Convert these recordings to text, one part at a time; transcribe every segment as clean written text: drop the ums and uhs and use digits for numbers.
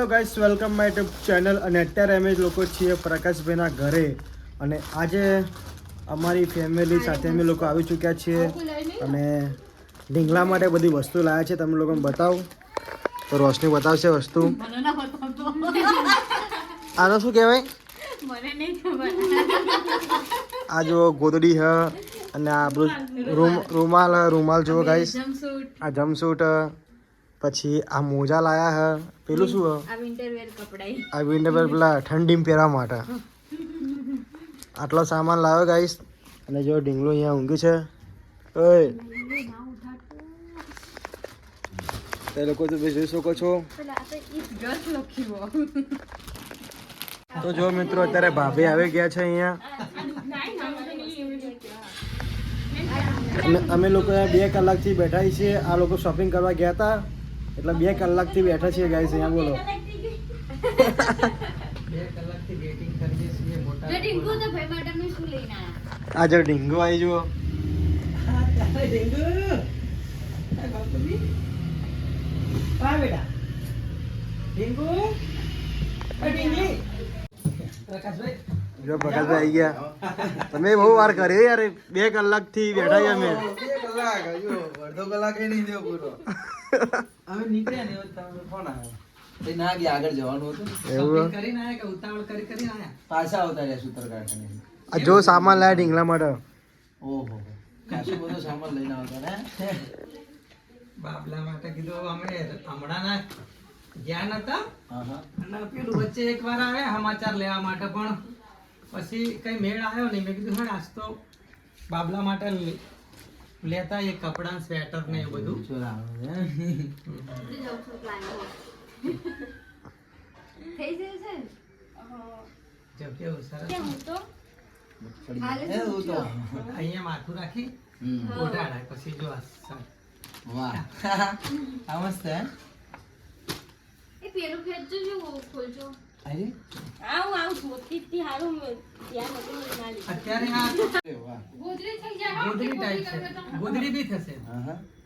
Hello guys, welcome my YouTube channel. અને અત્યારે અમે લોકો છીએ પ્રકાશભાઈના ઘરે અને આજે અમારી ફેમિલી સાથે અમે લોકો આવી ચૂક્યા છીએ અને ઢીંગલા માટે બધી વસ્તુ લાવ્યા છે. તમે લોકોને બતાવું તો રોશની બતાવશે વસ્તુ. આનો શું કહેવાય? મને નહીં ખબર. આ જો ગોદડી હ અને આ આપણું રૂમાલ જુઓ ગાઈસ. આ જમસૂટ પછી આ મોજા લાયા હ. પેલું શું હ? આ વિન્ટરવેર કપડાઈ. આ વિન્ટરવેર પેલા ઠંડીમાં પહેરવા માટે. આટલો સામાન લાવ્યો ગાઈસ. અને જો ઢીંગલો અહીંયા ઊંઘી છે. ઓય તે લોકો તો જોઈ શકો છો. તો જો મિત્રો અત્યારે ભાભી આવી ગયા છે અહીંયા. અમે લોકો 2 કલાકથી બેઠા છીએ. આ લોકો શોપિંગ કરવા ગયા હતા એટલે 2 કલાકથી બેઠા છીએ ગાઈસ અહીંયા. બોલો 2 કલાકથી વેટિંગ કરીએ છીએ. મોટા ઢીંગુ તો ભાઈ માટે મેં શું લઈને આયા? આ જો ઢીંગુ આવી જુઓ. જો પ્રકાશભાઈ આવી ગયા. તમે બહુ વાર કરી યાર. 2 કલાકથી બેઠા છીએ અમે. 2 કલાક હજુ અડધો કલાક નહીં થયો પૂરો. અમે નીકળ્યા ને તમે ફોન આવ્યો ના ગયા. આગળ જવાનું હતું એવું કરીને આયા કે ઉતાવળ કરીને આયા પાછા આવતા રહ્યા સૂત્રકારખાને. આ જો સામાન લાયા ઢીંગલા માટે. ઓહો ખાસું બધો સામાન લઈને આવતા ને બાબલા માટે કીધું. અમે હમણાં ના જ્ઞાન હતા અને પેલું વચ્ચે એકવાર આવ્યા સમાચાર લેવા માટે, પણ પછી કઈ મેળ આવ્યો નહીં. મેં કીધું હા આજ તો બાબલા માટે લેતા એ કપડા સ્વેટર ને એ બધું. થઈ જશે ને? જો કેવું સરસ. કેમ તો અહીંયા માથું રાખી ઓઢાડાય પછી જો વાહ આ મસ્ત હે. એ પેલું ખેંચજો જો ખોલજો. અરે આવું જોતી થી હારું ધ્યાન હતું ના લે. અત્યારે આ વાહ ગોદડી થઈ જાય. ગોદડી ટાઈપ છે. ગોદડી બી થશે.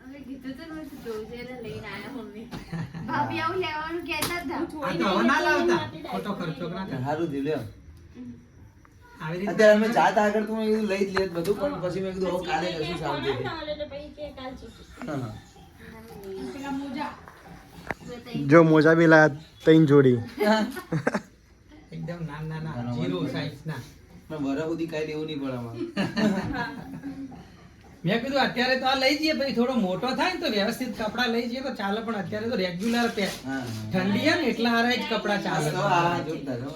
હવે કીધું તો નતું જોજે ને લઈને આયા મમ્મી. ભાભી આવું લેવાનું કહેતા હતા. આ તો હવે ના લાવતા ખોટો ખર્ચો ના કરે. સારું થયું લ્યો. આવી રીતે અત્યારે અમે જાત આગળ તો મેં કીધું લઈ જ લે બધું, પણ પછી મેં કીધું હવે કાલે કશું શાંતિ. જો મોજા બી લાયા 3 જોડી. એકદમ નાના જીરો સાઈઝ ના. પણ વરસ સુધી કાંઈ લેવું નહીં પડે આમાં. મેં કીધું અત્યારે તો આ લઈ જઈએ, પછી થોડો મોટો થાય ને તો વ્યવસ્થિત કપડા લઈ જઈએ તો ચાલે, પણ અત્યારે તો રેગ્યુલર ઠંડી હે ને એટલા હારા જ કપડા ચાલે. તો આ જોરદાર હો.